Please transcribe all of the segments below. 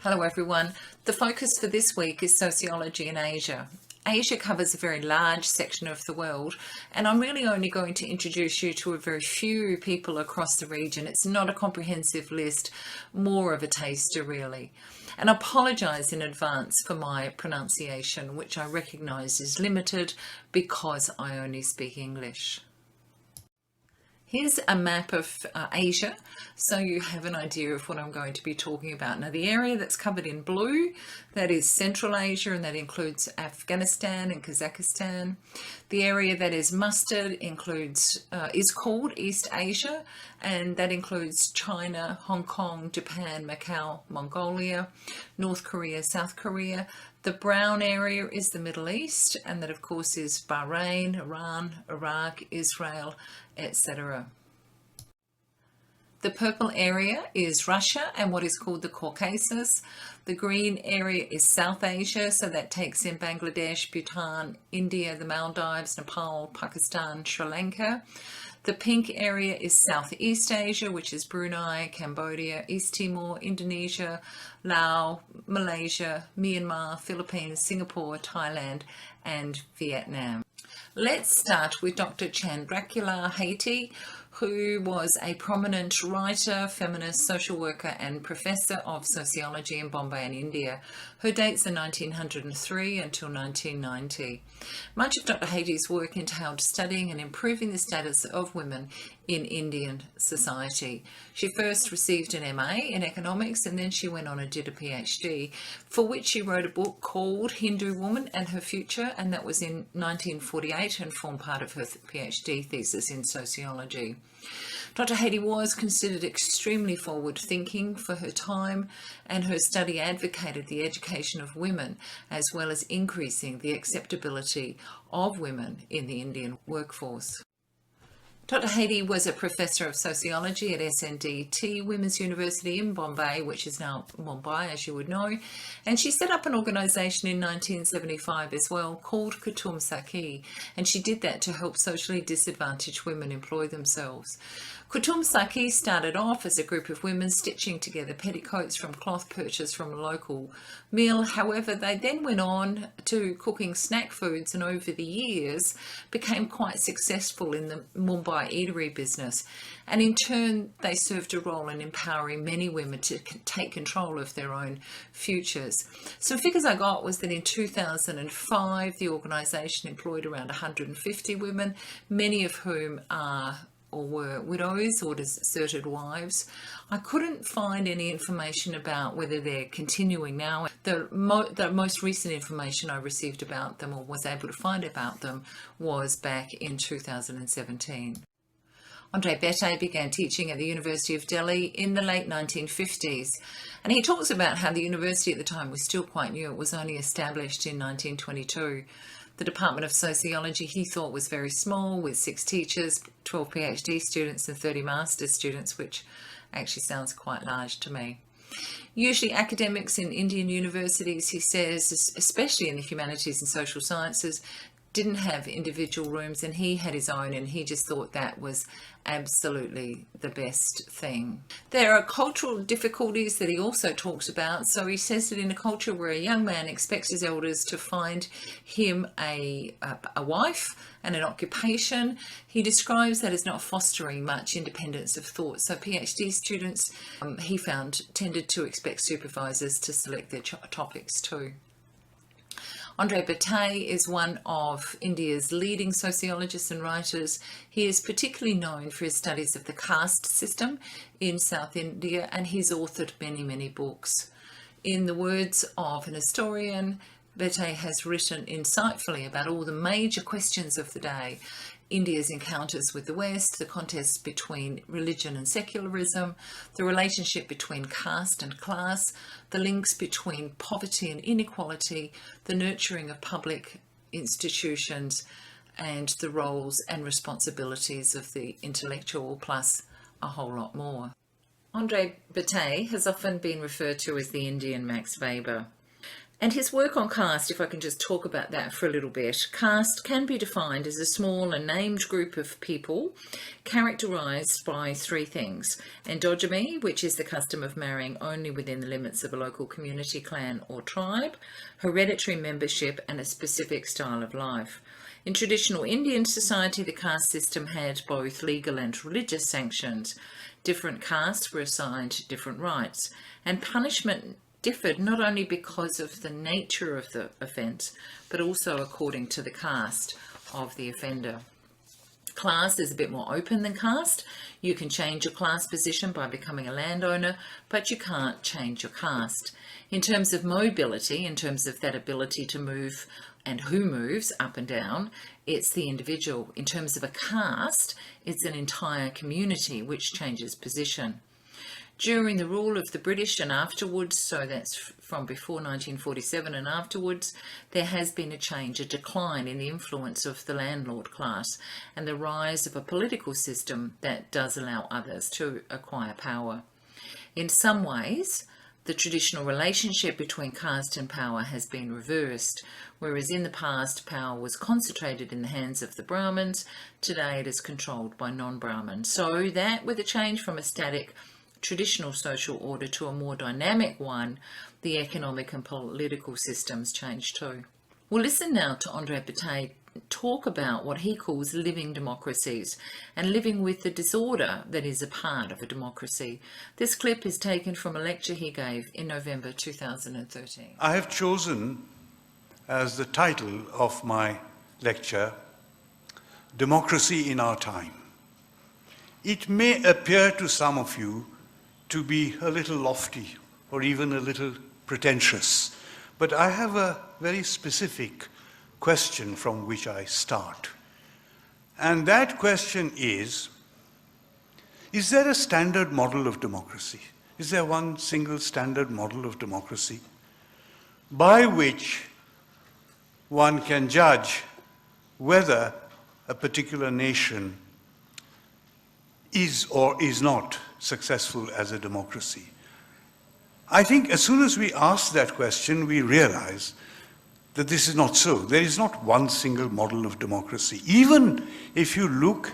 Hello everyone. The focus for this week is sociology in Asia. Asia covers a very large section of the world, and I'm really only going to introduce you to a very few people across the region. It's not a comprehensive list, more of a taster really. And I apologise in advance for my pronunciation, which I recognise is limited because I only speak English. Here's a map of Asia, so you have an idea of what I'm going to be talking about. Now, the area that's covered in blue, that is Central Asia, and that includes Afghanistan and Kazakhstan. The area that is mustard is called East Asia, and that includes China, Hong Kong, Japan, Macau, Mongolia, North Korea, South Korea. The brown area is the Middle East, and that of course is Bahrain, Iran, Iraq, Israel, etc. The purple area is Russia and what is called the Caucasus. The green area is South Asia, so that takes in Bangladesh, Bhutan, India, the Maldives, Nepal, Pakistan, Sri Lanka. The pink area is Southeast Asia, which is Brunei, Cambodia, East Timor, Indonesia, Laos, Malaysia, Myanmar, Philippines, Singapore, Thailand, and Vietnam. Let's start with Dr. Chandrakula Haiti, who was a prominent writer, feminist, social worker and professor of sociology in Bombay in India. Her dates are 1903 until 1990. Much of Dr. Haiti's work entailed studying and improving the status of women in Indian society. She first received an MA in economics and then she went on and did a PhD, for which she wrote a book called Hindu Woman and Her Future, and that was in 1948 and formed part of her PhD thesis in sociology. Dr. Haiti was considered extremely forward-thinking for her time, and her study advocated the education of women as well as increasing the acceptability of women in the Indian workforce. Dr. Haiti was a professor of sociology at SNDT Women's University in Bombay, which is now Mumbai, as you would know, and she set up an organisation in 1975 as well called Kutum Saki, and she did that to help socially disadvantaged women employ themselves. Kutum Saki started off as a group of women stitching together petticoats from cloth purchased from a local mill. However, they then went on to cooking snack foods and over the years became quite successful in the Mumbai eatery business. And in turn, they served a role in empowering many women to take control of their own futures. Some figures I got was that in 2005, the organisation employed around 150 women, many of whom are or were widows or deserted wives. I couldn't find any information about whether they're continuing now. The most recent information I received about them or was able to find about them was back in 2017. Andre Bette began teaching at the University of Delhi in the late 1950s, and he talks about how the university at the time was still quite new. It was only established in 1922. The Department of Sociology he thought was very small, with 6 teachers, 12 PhD students and 30 master's students, which actually sounds quite large to me. Usually academics in Indian universities, he says, especially in the humanities and social sciences, didn't have individual rooms, and he had his own, and he just thought that was absolutely the best thing. There are cultural difficulties that he also talks about. So he says that in a culture where a young man expects his elders to find him a wife and an occupation, he describes that as not fostering much independence of thought. So PhD students, he found, tended to expect supervisors to select their topics too. Andre Bette is one of India's leading sociologists and writers. He is particularly known for his studies of the caste system in South India, and he's authored many, many books. In the words of an historian, Bette has written insightfully about all the major questions of the day: India's encounters with the West, the contest between religion and secularism, the relationship between caste and class, the links between poverty and inequality, the nurturing of public institutions, and the roles and responsibilities of the intellectual, plus a whole lot more. Andre Bette has often been referred to as the Indian Max Weber. And his work on caste, if I can just talk about that for a little bit, caste can be defined as a small and named group of people characterised by three things: endogamy, which is the custom of marrying only within the limits of a local community, clan or tribe; hereditary membership; and a specific style of life. In traditional Indian society, the caste system had both legal and religious sanctions. Different castes were assigned different rights, and punishment differed not only because of the nature of the offence, but also according to the caste of the offender. Class is a bit more open than caste. You can change your class position by becoming a landowner, but you can't change your caste. In terms of mobility, in terms of that ability to move and who moves up and down, it's the individual. In terms of a caste, it's an entire community which changes position. During the rule of the British and afterwards, so that's from before 1947 and afterwards, there has been a change, a decline in the influence of the landlord class and the rise of a political system that does allow others to acquire power. In some ways, the traditional relationship between caste and power has been reversed. Whereas in the past, power was concentrated in the hands of the Brahmins, today it is controlled by non-Brahmins. So that with a change from a static traditional social order to a more dynamic one, the economic and political systems change too. We'll listen now to Andre Bataille talk about what he calls living democracies and living with the disorder that is a part of a democracy. This clip is taken from a lecture he gave in November 2013. I have chosen as the title of my lecture, Democracy in Our Time. It may appear to some of you to be a little lofty or even a little pretentious, but I have a very specific question from which I start. And that question is there a standard model of democracy? Is there one single standard model of democracy by which one can judge whether a particular nation is or is not successful as a democracy? I think as soon as we ask that question, we realize that this is not so. There is not one single model of democracy. Even if you look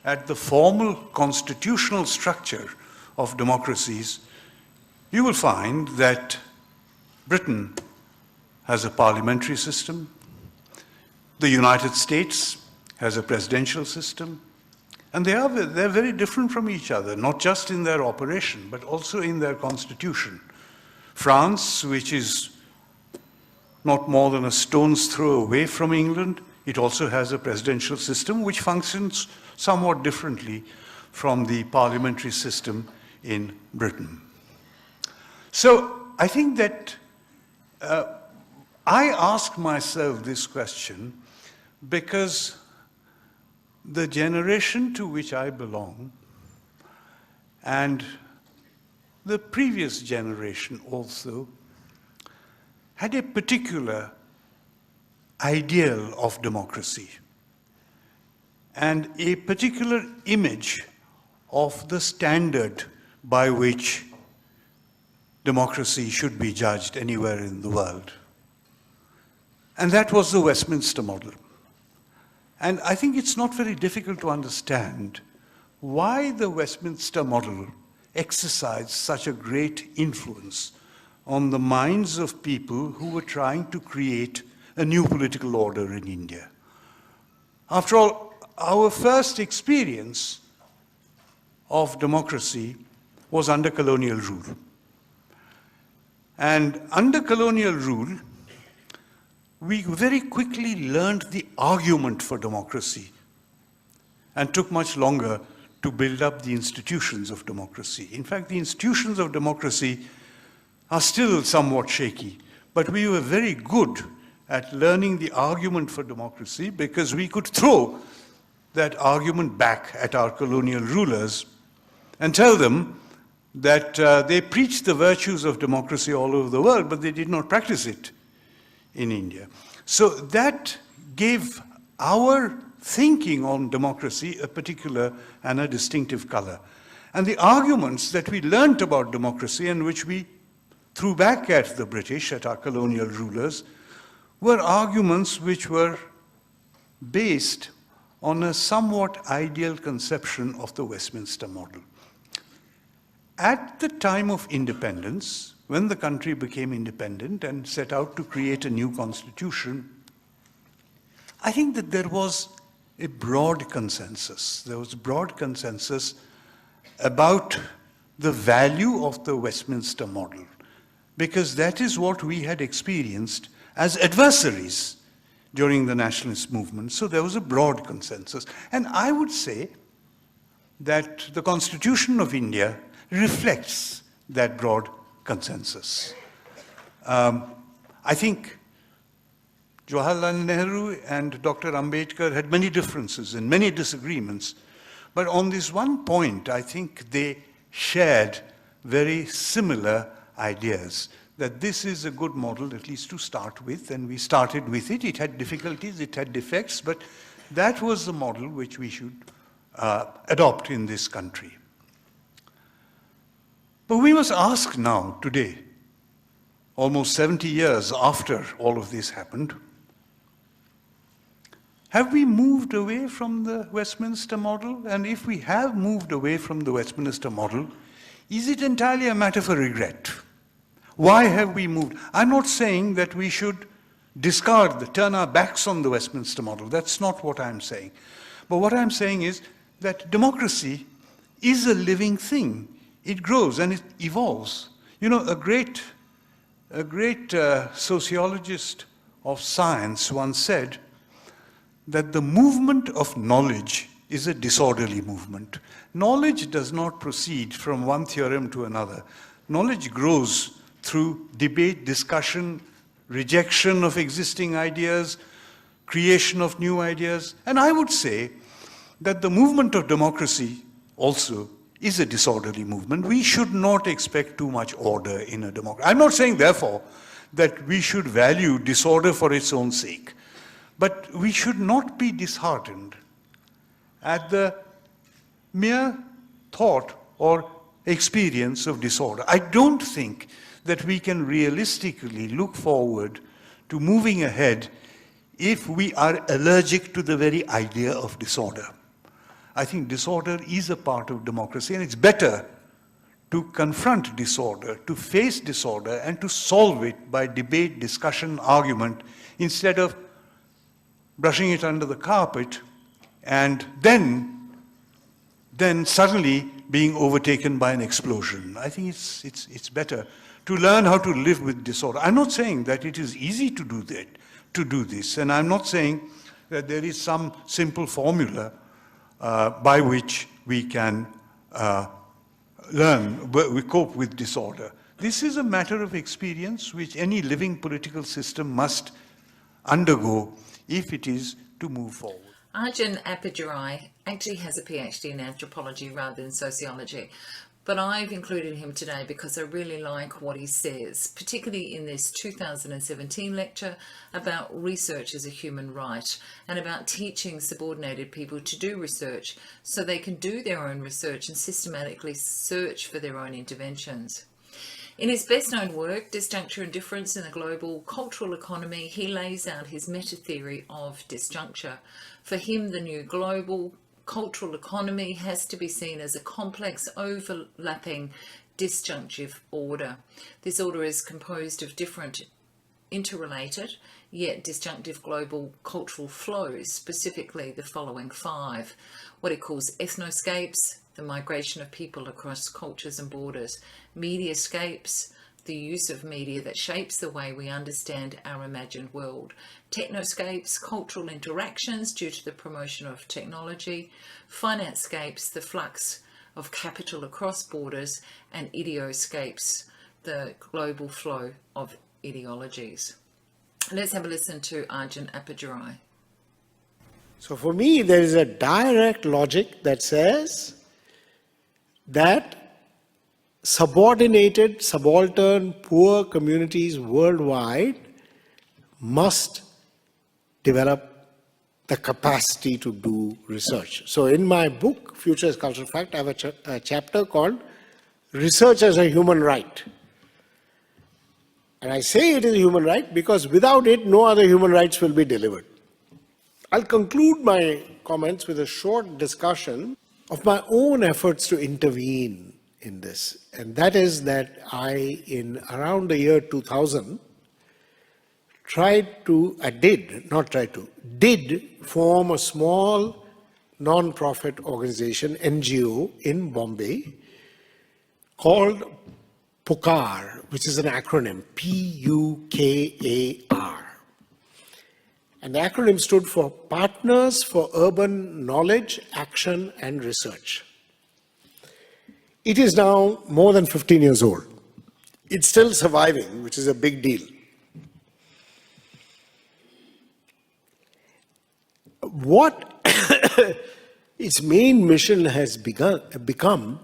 at the formal constitutional structure of democracies, you will find that Britain has a parliamentary system, the United States has a presidential system, and they're very different from each other, not just in their operation, but also in their constitution. France, which is not more than a stone's throw away from England, it also has a presidential system which functions somewhat differently from the parliamentary system in Britain. So I think that I ask myself this question because the generation to which I belong and the previous generation also had a particular ideal of democracy and a particular image of the standard by which democracy should be judged anywhere in the world. And that was the Westminster model. And I think it's not very difficult to understand why the Westminster model exercised such a great influence on the minds of people who were trying to create a new political order in India. After all, our first experience of democracy was under colonial rule. And under colonial rule, we very quickly learned the argument for democracy and took much longer to build up the institutions of democracy. In fact, the institutions of democracy are still somewhat shaky, but we were very good at learning the argument for democracy because we could throw that argument back at our colonial rulers and tell them that they preached the virtues of democracy all over the world, but they did not practice it in India. So that gave our thinking on democracy a particular and a distinctive color. And the arguments that we learnt about democracy and which we threw back at the British, at our colonial rulers, were arguments which were based on a somewhat ideal conception of the Westminster model. At the time of independence, when the country became independent and set out to create a new constitution, I think that there was a broad consensus. There was broad consensus about the value of the Westminster model, because that is what we had experienced as adversaries during the nationalist movement. So there was a broad consensus. And I would say that the Constitution of India reflects that broad consensus. I think Jawaharlal Nehru and Dr. Ambedkar had many differences and many disagreements, but on this one point, I think they shared very similar ideas, that this is a good model, at least to start with, and we started with it. It had difficulties, it had defects, but that was the model which we should adopt in this country. But we must ask now, today, almost 70 years after all of this happened, have we moved away from the Westminster model? And if we have moved away from the Westminster model, is it entirely a matter for regret? Why have we moved? I'm not saying that we should turn our backs on the Westminster model. That's not what I'm saying. But what I'm saying is that democracy is a living thing. It grows and it evolves. You know, a great sociologist of science once said that the movement of knowledge is a disorderly movement. Knowledge does not proceed from one theorem to another. Knowledge grows through debate, discussion, rejection of existing ideas, creation of new ideas. And I would say that the movement of democracy also is a disorderly movement. We should not expect too much order in a democracy. I'm not saying, therefore, that we should value disorder for its own sake. But we should not be disheartened at the mere thought or experience of disorder. I don't think that we can realistically look forward to moving ahead if we are allergic to the very idea of disorder. I think disorder is a part of democracy, and it's better to confront disorder, to face disorder, and to solve it by debate, discussion, argument, instead of brushing it under the carpet and then suddenly being overtaken by an explosion. I think it's better to learn how to live with disorder. I'm not saying that it is easy to do this, and I'm not saying that there is some simple formula by which we can we cope with disorder. This is a matter of experience which any living political system must undergo if it is to move forward. Arjun Appadurai actually has a PhD in anthropology rather than sociology, but I've included him today because I really like what he says, particularly in this 2017 lecture about research as a human right and about teaching subordinated people to do research so they can do their own research and systematically search for their own interventions. In his best-known work, Disjuncture and Difference in the Global Cultural Economy, he lays out his meta-theory of disjuncture. For him, the new global cultural economy has to be seen as a complex, overlapping, disjunctive order. This order is composed of different interrelated, yet disjunctive global cultural flows, specifically the following 5. What he calls ethnoscapes, the migration of people across cultures and borders; mediascapes, the use of media that shapes the way we understand our imagined world; technoscapes, cultural interactions due to the promotion of technology; financescapes, the flux of capital across borders; and ideoscapes, the global flow of ideologies. Let's have a listen to Arjun Appadurai. So for me, there is a direct logic that says that subordinated, subaltern, poor communities worldwide must develop the capacity to do research. So in my book, Future is Cultural Fact, I have a chapter called Research as a Human Right. And I say it is a human right because without it, no other human rights will be delivered. I'll conclude my comments with a short discussion of my own efforts to intervene in this. And that is that I, in around the year 2000, did form a small non-profit organization, NGO, in Bombay called PUKAR, which is an acronym, P-U-K-A-R. And the acronym stood for Partners for Urban Knowledge, Action and Research. It is now more than 15 years old. It's still surviving, which is a big deal. What its main mission has become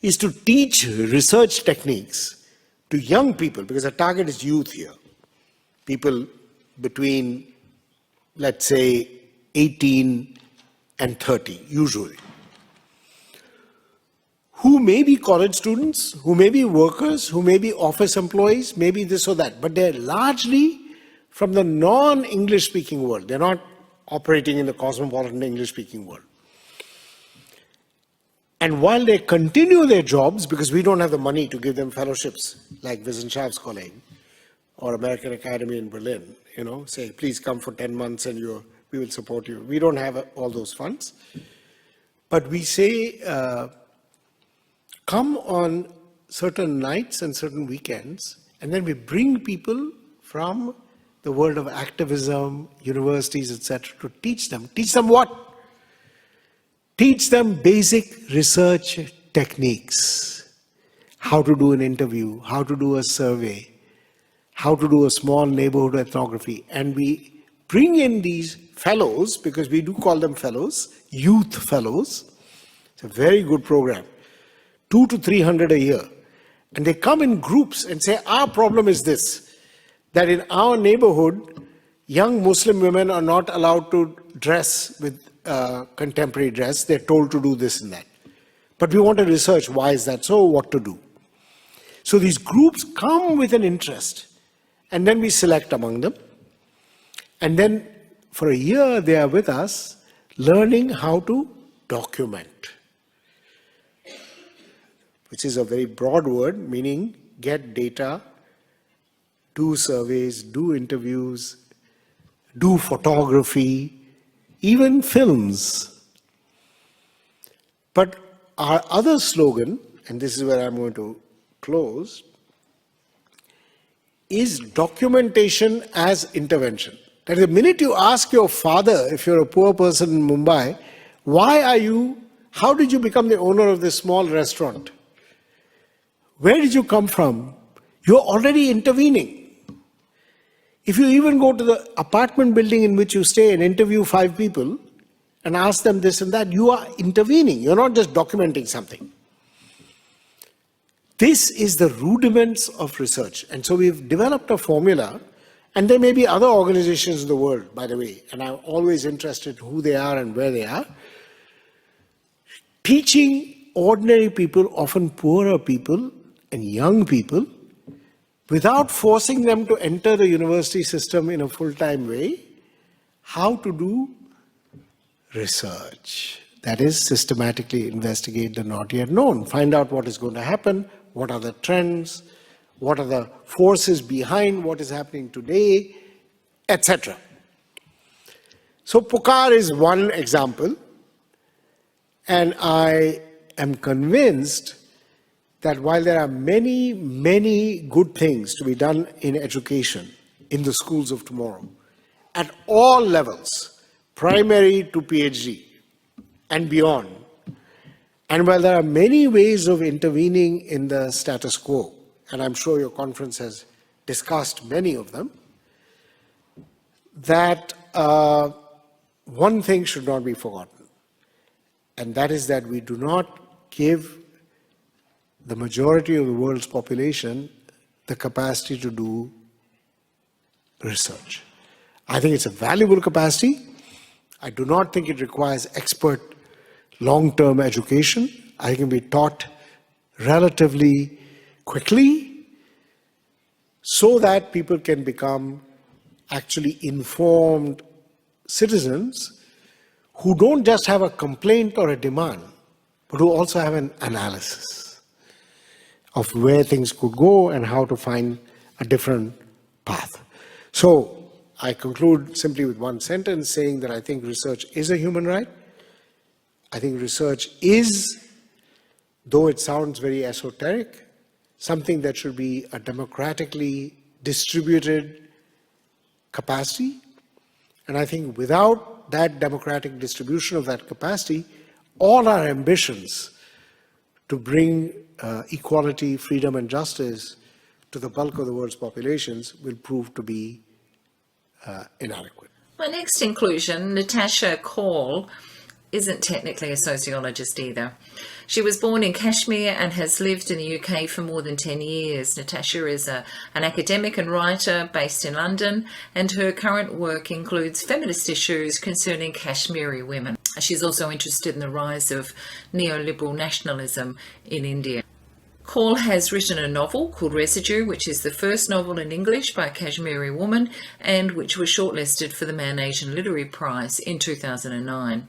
is to teach research techniques to young people, because the target is youth here. People between, let's say, 18 and 30, usually. Who may be college students, who may be workers, who may be office employees, maybe this or that, but they're largely from the non-English speaking world. They're not operating in the cosmopolitan English speaking world. And while they continue their jobs, because we don't have the money to give them fellowships like Wissenschaftskolleg colleague or American Academy in Berlin, say, please come for 10 months and we will support you. We don't have all those funds. But we say, come on certain nights and certain weekends, and then we bring people from the world of activism, universities, etc., to teach them. Teach them what? Teach them basic research techniques. How to do an interview, how to do a survey, how to do a small neighborhood ethnography. And we bring in these fellows, because we do call them fellows, youth fellows. It's a very good program. 200 to 300 a year. And they come in groups and say, our problem is this, that in our neighborhood, young Muslim women are not allowed to dress with contemporary dress. They're told to do this and that. But we want to research why is that so, what to do. So these groups come with an interest, and then we select among them. And then for a year they are with us, learning how to document, which is a very broad word, meaning get data, do surveys, do interviews, do photography, even films. But our other slogan, and this is where I'm going to close, is documentation as intervention. That is, the minute you ask your father, if you're a poor person in Mumbai, how did you become the owner of this small restaurant? Where did you come from? You're already intervening. If you even go to the apartment building in which you stay and interview 5 people and ask them this and that, you are intervening. You're not just documenting something. This is the rudiments of research. And so we've developed a formula, and there may be other organizations in the world, by the way, and I'm always interested in who they are and where they are, teaching ordinary people, often poorer people and young people, without forcing them to enter the university system in a full-time way, how to do research. That is, systematically investigate the not yet known. Find out what is going to happen, what are the trends, what are the forces behind what is happening today, etc. So PUKAR is one example, and I am convinced that while there are many, many good things to be done in education, in the schools of tomorrow, at all levels, primary to PhD and beyond, and while there are many ways of intervening in the status quo, and I'm sure your conference has discussed many of them, that one thing should not be forgotten, and that is that we do not give the majority of the world's population the capacity to do research. I think it's a valuable capacity. I do not think it requires expert long-term education. I think it can be taught relatively quickly, so that people can become actually informed citizens who don't just have a complaint or a demand, but who also have an analysis of where things could go and how to find a different path. So I conclude simply with one sentence saying that I think research is a human right. I think research is, though it sounds very esoteric, something that should be a democratically distributed capacity. And I think without that democratic distribution of that capacity, all our ambitions to bring equality, freedom, and justice to the bulk of the world's populations will prove to be inadequate. My next inclusion, Natasha Call, isn't technically a sociologist either. She was born in Kashmir and has lived in the UK for more than 10 years. Natasha is an academic and writer based in London, and her current work includes feminist issues concerning Kashmiri women. She's also interested in the rise of neoliberal nationalism in India. Call has written a novel called Residue, which is the first novel in English by a Kashmiri woman and which was shortlisted for the Man Asian Literary Prize in 2009.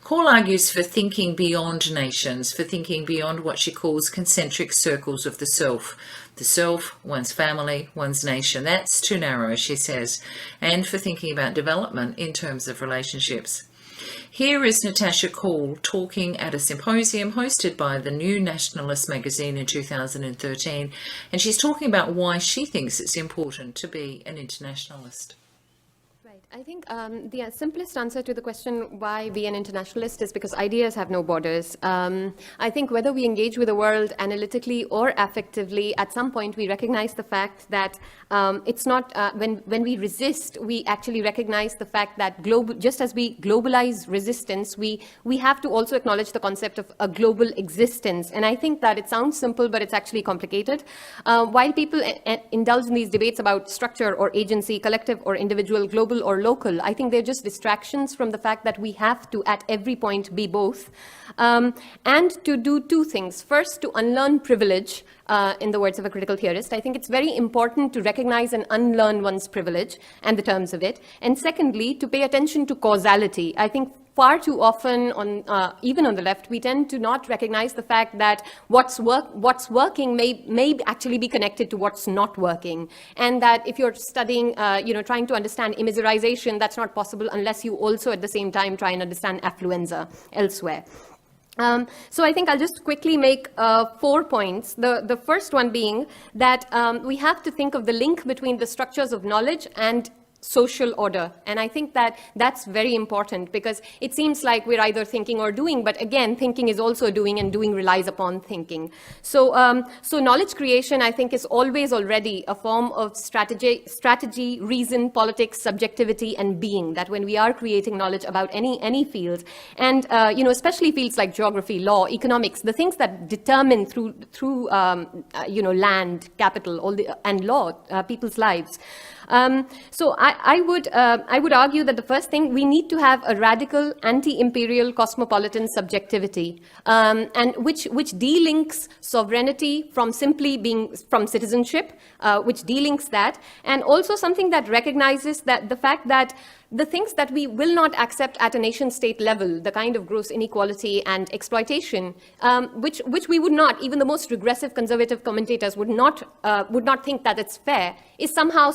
Call argues for thinking beyond nations, for thinking beyond what she calls concentric circles of the self. The self, one's family, one's nation. That's too narrow, she says, and for thinking about development in terms of relationships. Here is Natasha Call talking at a symposium hosted by the New Nationalist magazine in 2013, and she's talking about why she thinks it's important to be an internationalist. I think the simplest answer to the question why be an internationalist is because ideas have no borders. I think whether we engage with the world analytically or affectively, at some point we recognize the fact that it's not, when we resist, we actually recognize the fact that just as we globalize resistance, we have to also acknowledge the concept of a global existence. And I think that it sounds simple, but it's actually complicated. While people indulge in these debates about structure or agency, collective or individual, global or local, I think they're just distractions from the fact that we have to, at every point, be both. And to do two things. First, to unlearn privilege, in the words of a critical theorist. I think it's very important to recognize and unlearn one's privilege and the terms of it. And secondly, to pay attention to causality. I think far too often, even on the left, we tend to not recognize the fact that what's working may actually be connected to what's not working, and that if you're studying, trying to understand immiserization, that's not possible unless you also at the same time try and understand affluenza elsewhere. So I think I'll just quickly make 4 points. The first one being that we have to think of the link between the structures of knowledge and social order. And I think that that's very important because it seems like we're either thinking or doing, but again, thinking is also doing and doing relies upon thinking. So knowledge creation, I think, is always already a form of strategy, reason, politics, subjectivity, and being, that when we are creating knowledge about any field, and especially fields like geography, law, economics, the things that determine through land, capital, and law, people's lives. So I would argue that the first thing, we need to have a radical anti-imperial cosmopolitan subjectivity, and which delinks sovereignty from simply being from citizenship, which delinks that, and also something that recognizes that the fact that the things that we will not accept at a nation-state level, the kind of gross inequality and exploitation, which we would not, even the most regressive conservative commentators would not think that it's fair, is somehow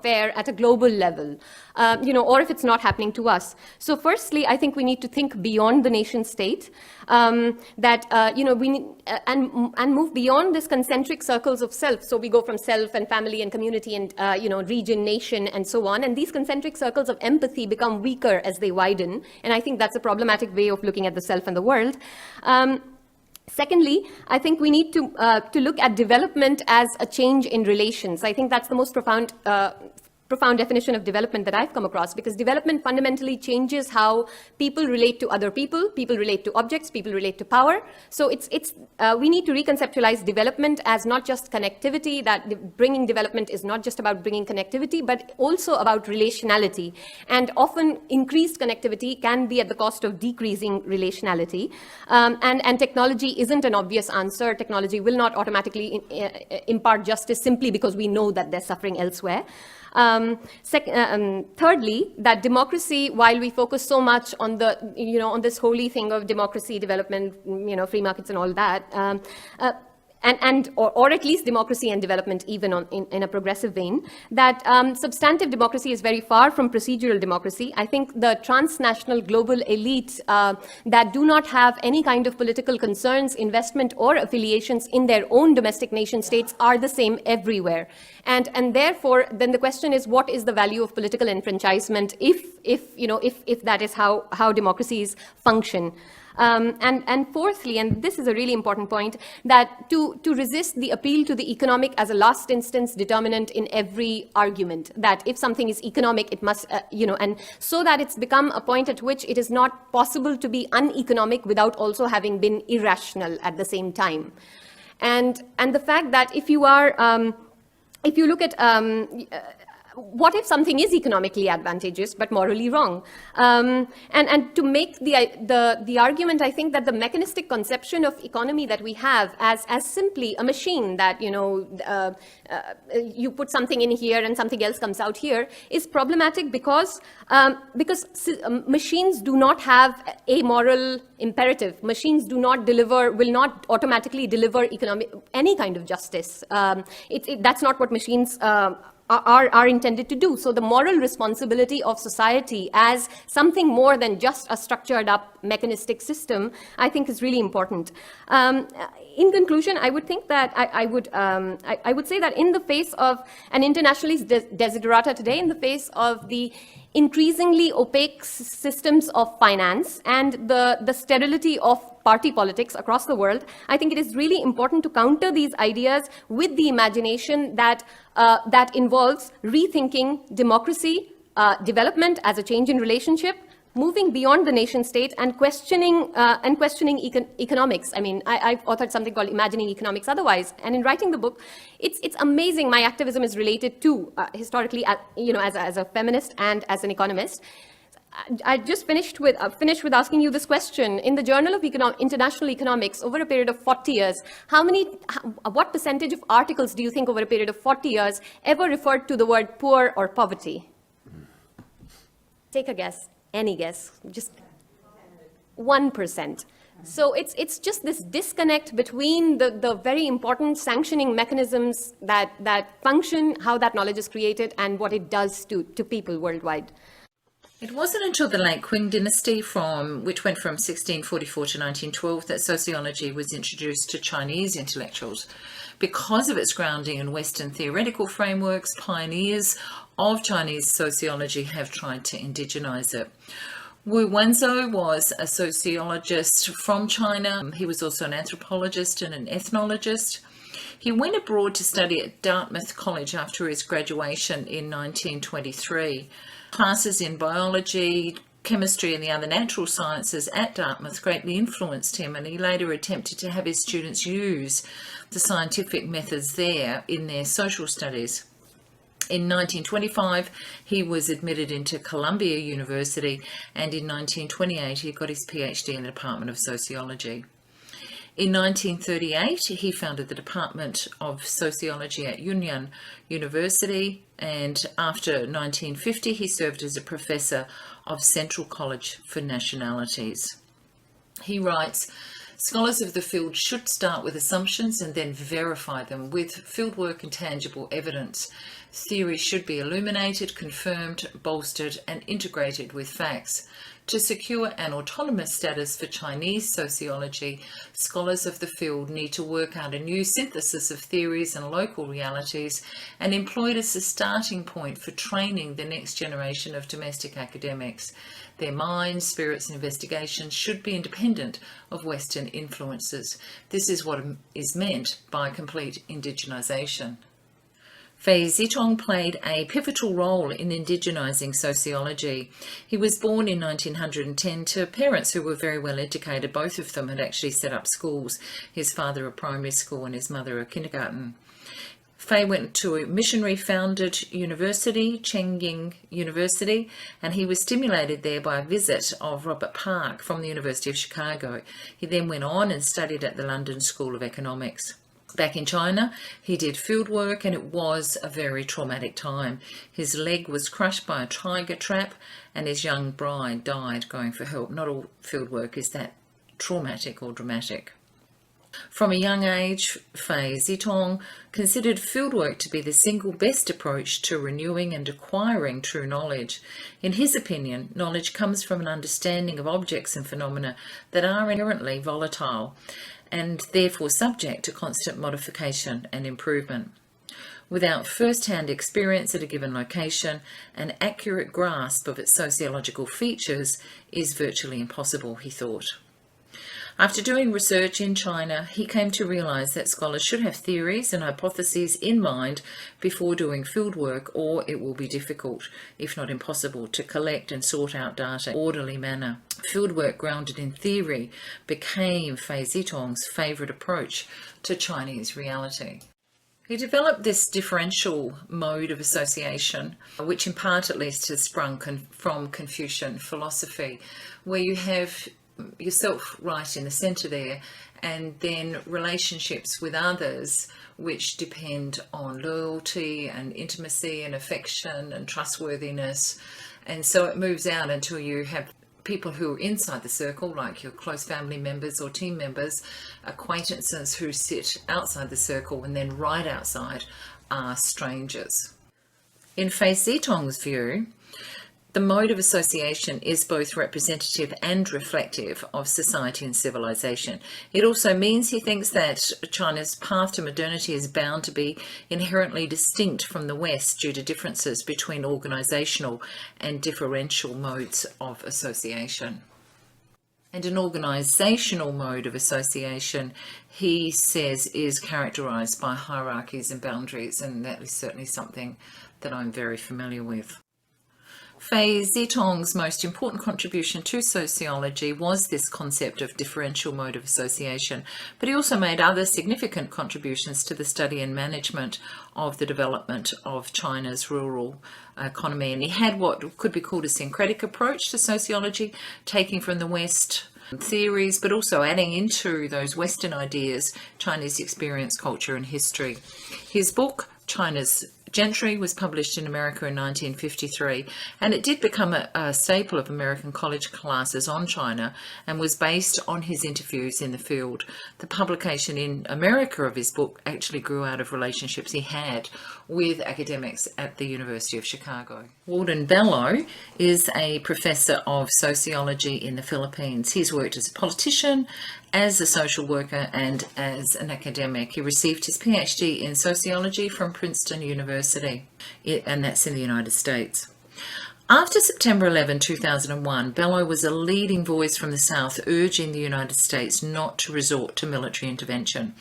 fair at a global level, or if it's not happening to us. So firstly, I think we need to think beyond the nation-state, we need, and move beyond this concentric circles of self. So we go from self and family and community and region, nation, and so on. And these concentric circles of empathy become weaker as they widen. And I think that's a problematic way of looking at the self and the world. Secondly, I think we need to look at development as a change in relations. I think that's the most profound profound definition of development that I've come across, because development fundamentally changes how people relate to other people relate to objects, people relate to power. So we need to reconceptualize development as not just connectivity, that bringing development is not just about bringing connectivity, but also about relationality. And often increased connectivity can be at the cost of decreasing relationality. And technology isn't an obvious answer. Technology will not automatically impart justice simply because we know that there's suffering elsewhere. Thirdly, that democracy, while we focus so much on the, on this holy thing of democracy, development, free markets and all that, or at least democracy and development even in a progressive vein, that substantive democracy is very far from procedural democracy. I think the transnational global elite that do not have any kind of political concerns, investment, or affiliations in their own domestic nation states are the same everywhere. And therefore, then the question is, what is the value of political enfranchisement if that is how democracies function? And fourthly, and this is a really important point, that to resist the appeal to the economic as a last instance determinant in every argument, that if something is economic, it must, and so that it's become a point at which it is not possible to be uneconomic without also having been irrational at the same time. And the fact that if you look at what if something is economically advantageous but morally wrong? And to make the argument, I think that the mechanistic conception of economy that we have as simply a machine that, you put something in here and something else comes out here is problematic because machines do not have a moral imperative. Machines will not automatically deliver any kind of justice. That's not what machines are intended to do. So the moral responsibility of society as something more than just a structured up mechanistic system, I think is really important. In conclusion, I would think that I would say that in the face of an internationalist desiderata today, in the face of the increasingly opaque systems of finance and the sterility of party politics across the world, I think it is really important to counter these ideas with the imagination that involves rethinking democracy, development as a change in relationship, moving beyond the nation state, and questioning economics. I mean, I've authored something called Imagining Economics Otherwise, and in writing the book, it's amazing. My activism is related to historically, as a feminist and as an economist. I just finished with asking you this question. In the Journal of International Economics, over a period of 40 years, what percentage of articles do you think over a period of 40 years ever referred to the word poor or poverty? Take a guess. Any guess? Just 1%. So it's just this disconnect between the very important sanctioning mechanisms that function, how that knowledge is created, and what it does to people worldwide. It wasn't until the late Qing dynasty, which went from 1644 to 1912, that sociology was introduced to Chinese intellectuals. Because of its grounding in Western theoretical frameworks, pioneers of Chinese sociology have tried to indigenize it. Wu Wenzhou was a sociologist from China. He was also an anthropologist and an ethnologist. He went abroad to study at Dartmouth College after his graduation in 1923. Classes in biology, chemistry and the other natural sciences at Dartmouth greatly influenced him, and he later attempted to have his students use the scientific methods there in their social studies. In 1925, he was admitted into Columbia University, and in 1928, he got his PhD in the Department of Sociology. In 1938, he founded the Department of Sociology at Yunnan University, and after 1950, he served as a professor of Central College for Nationalities. He writes, "Scholars of the field should start with assumptions and then verify them with fieldwork and tangible evidence. Theories should be illuminated, confirmed, bolstered, and integrated with facts. To secure an autonomous status for Chinese sociology, scholars of the field need to work out a new synthesis of theories and local realities and employ it as a starting point for training the next generation of domestic academics. Their minds, spirits, and investigations should be independent of Western influences. This is what is meant by complete indigenization." Fei Zitong played a pivotal role in indigenizing sociology. He was born in 1910 to parents who were very well educated. Both of them had actually set up schools, his father a primary school and his mother a kindergarten. Fei went to a missionary-founded university, Chengying University, and he was stimulated there by a visit of Robert Park from the University of Chicago. He then went on and studied at the London School of Economics. Back in China, he did field work, and it was a very traumatic time. His leg was crushed by a tiger trap, and his young bride died going for help. Not all field work is that traumatic or dramatic. From a young age, Fei Zitong considered fieldwork to be the single best approach to renewing and acquiring true knowledge. In his opinion, knowledge comes from an understanding of objects and phenomena that are inherently volatile and therefore subject to constant modification and improvement. Without first-hand experience at a given location, an accurate grasp of its sociological features is virtually impossible, he thought. After doing research in China, he came to realise that scholars should have theories and hypotheses in mind before doing fieldwork, or it will be difficult, if not impossible, to collect and sort out data in an orderly manner. Fieldwork grounded in theory became Fei Zitong's favourite approach to Chinese reality. He developed this differential mode of association, which in part at least has sprung from Confucian philosophy, where you have yourself right in the centre there, and then relationships with others which depend on loyalty and intimacy and affection and trustworthiness. And so it moves out until you have people who are inside the circle, like your close family members or team members, acquaintances who sit outside the circle, and then right outside are strangers. In Fei Zitong's view, the mode of association is both representative and reflective of society and civilization. It also means, he thinks, that China's path to modernity is bound to be inherently distinct from the West due to differences between organisational and differential modes of association. And an organisational mode of association, he says, is characterised by hierarchies and boundaries, and that is certainly something that I'm very familiar with. Fei Zitong's most important contribution to sociology was this concept of differential mode of association, but he also made other significant contributions to the study and management of the development of China's rural economy. And he had what could be called a syncretic approach to sociology, taking from the West theories, but also adding into those Western ideas Chinese experience, culture and history. His book, China's Gentry, was published in America in 1953, and it did become a staple of American college classes on China and was based on his interviews in the field. The publication in America of his book actually grew out of relationships he had with academics at the University of Chicago. Walden Bello is a professor of sociology in the Philippines. He's worked as a politician, as a social worker and as an academic. He received his PhD in sociology from Princeton University, and that's in the United States. After September 11, 2001, Bello was a leading voice from the South urging the United States not to resort to military intervention.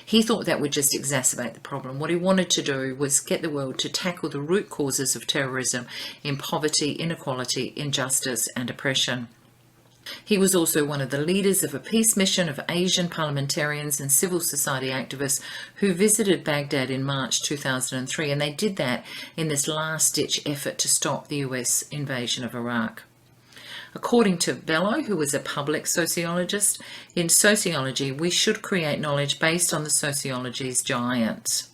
He thought that would just exacerbate the problem. What he wanted to do was get the world to tackle the root causes of terrorism in poverty, inequality, injustice and oppression. He was also one of the leaders of a peace mission of Asian parliamentarians and civil society activists who visited Baghdad in March 2003, and they did that in this last-ditch effort to stop the US invasion of Iraq. According to Bello, who was a public sociologist, in sociology we should create knowledge based on the sociology's giants.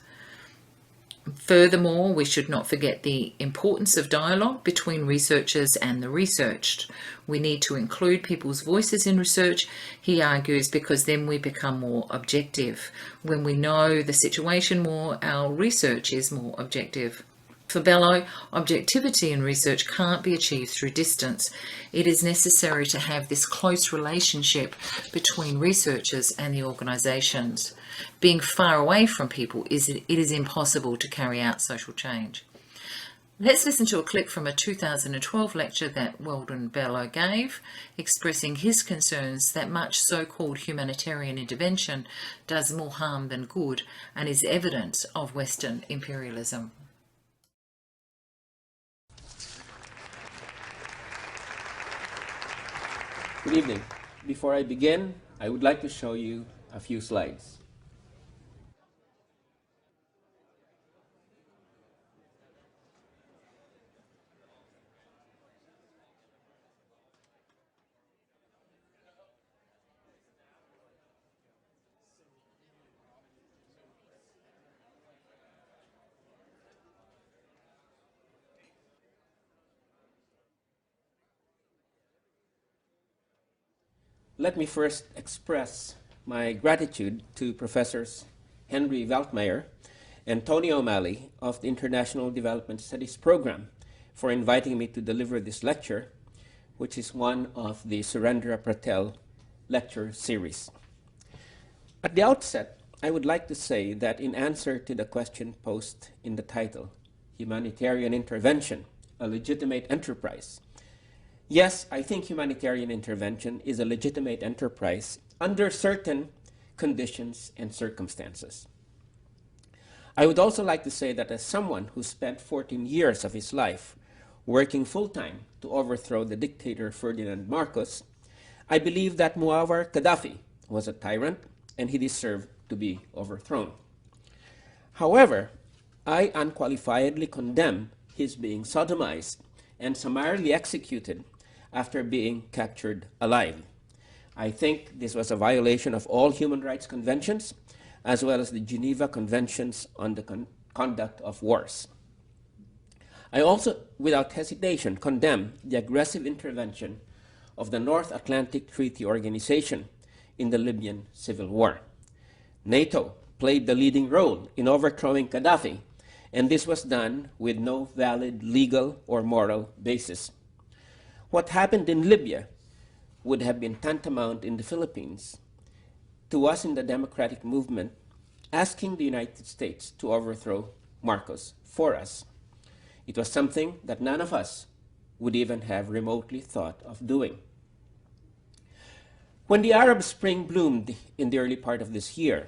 Furthermore, we should not forget the importance of dialogue between researchers and the researched. We need to include people's voices in research, he argues, because then we become more objective. When we know the situation more, our research is more objective. For Bello, objectivity in research can't be achieved through distance. It is necessary to have this close relationship between researchers and the organisations. Being far away from people, it is impossible to carry out social change. Let's listen to a clip from a 2012 lecture that Weldon Bellow gave, expressing his concerns that much so-called humanitarian intervention does more harm than good and is evidence of Western imperialism. Good evening. Before I begin, I would like to show you a few slides. Let me first express my gratitude to Professors Henry Weltmeier and Tony O'Malley of the International Development Studies Program for inviting me to deliver this lecture, which is one of the Surendra Patel lecture series. At the outset, I would like to say that in answer to the question posed in the title, Humanitarian Intervention, a Legitimate Enterprise, yes, I think humanitarian intervention is a legitimate enterprise under certain conditions and circumstances. I would also like to say that as someone who spent 14 years of his life working full-time to overthrow the dictator Ferdinand Marcos, I believe that Muammar Gaddafi was a tyrant and he deserved to be overthrown. However, I unqualifiedly condemn his being sodomized and summarily executed after being captured alive. I think this was a violation of all human rights conventions, as well as the Geneva Conventions on the Conduct of Wars. I also, without hesitation, condemn the aggressive intervention of the North Atlantic Treaty Organization in the Libyan civil war. NATO played the leading role in overthrowing Gaddafi, and this was done with no valid legal or moral basis. What happened in Libya would have been tantamount in the Philippines to us in the democratic movement asking the United States to overthrow Marcos for us. It was something that none of us would even have remotely thought of doing. When the Arab Spring bloomed in the early part of this year,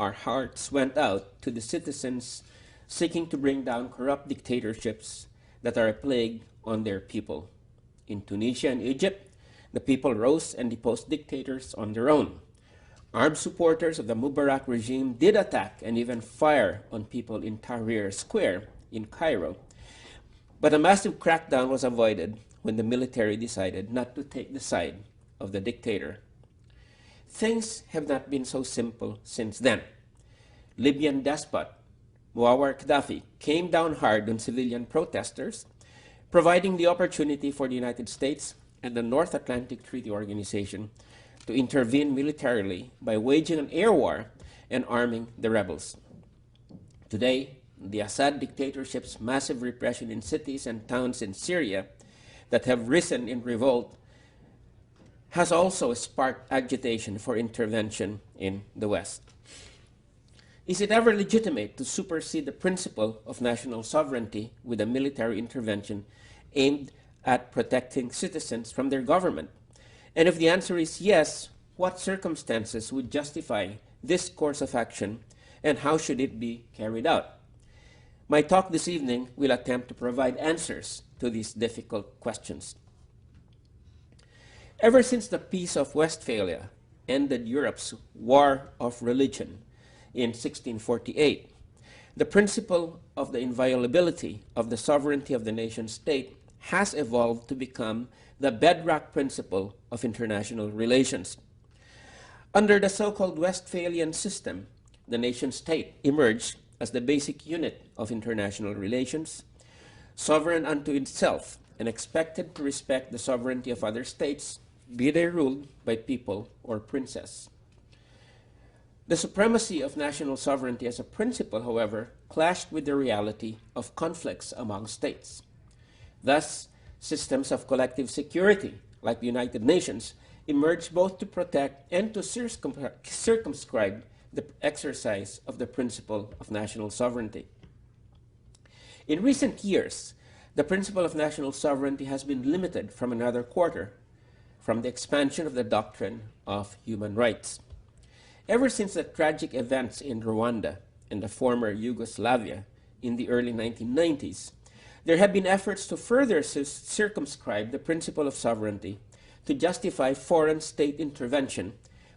our hearts went out to the citizens seeking to bring down corrupt dictatorships that are a plague on their people. In Tunisia and Egypt, the people rose and deposed dictators on their own. Armed supporters of the Mubarak regime did attack and even fire on people in Tahrir Square in Cairo. But a massive crackdown was avoided when the military decided not to take the side of the dictator. Things have not been so simple since then. Libyan despot Muammar Gaddafi came down hard on civilian protesters, providing the opportunity for the United States and the North Atlantic Treaty Organization to intervene militarily by waging an air war and arming the rebels. Today, the Assad dictatorship's massive repression in cities and towns in Syria that have risen in revolt has also sparked agitation for intervention in the West. Is it ever legitimate to supersede the principle of national sovereignty with a military intervention aimed at protecting citizens from their government? And if the answer is yes, what circumstances would justify this course of action, and how should it be carried out? My talk this evening will attempt to provide answers to these difficult questions. Ever since the Peace of Westphalia ended Europe's war of religion in 1648, the principle of the inviolability of the sovereignty of the nation state has evolved to become the bedrock principle of international relations. Under the so-called Westphalian system, the nation state emerged as the basic unit of international relations, sovereign unto itself and expected to respect the sovereignty of other states, be they ruled by people or princes. The supremacy of national sovereignty as a principle, however, clashed with the reality of conflicts among states. Thus, systems of collective security, like the United Nations, emerged both to protect and to circumscribe the exercise of the principle of national sovereignty. In recent years, the principle of national sovereignty has been limited from another quarter from the expansion of the doctrine of human rights. Ever since the tragic events in Rwanda and the former Yugoslavia in the early 1990s, there have been efforts to further circumscribe the principle of sovereignty to justify foreign state intervention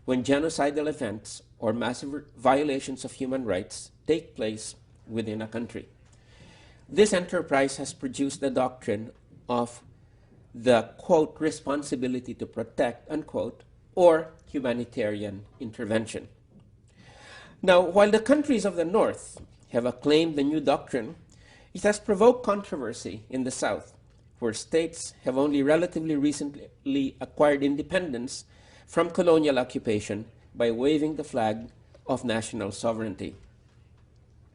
when genocidal events or massive violations of human rights take place within a country. This enterprise has produced the doctrine of the, quote, responsibility to protect, unquote, or humanitarian intervention. Now, while the countries of the North have acclaimed the new doctrine, it has provoked controversy in the South, where states have only relatively recently acquired independence from colonial occupation by waving the flag of national sovereignty.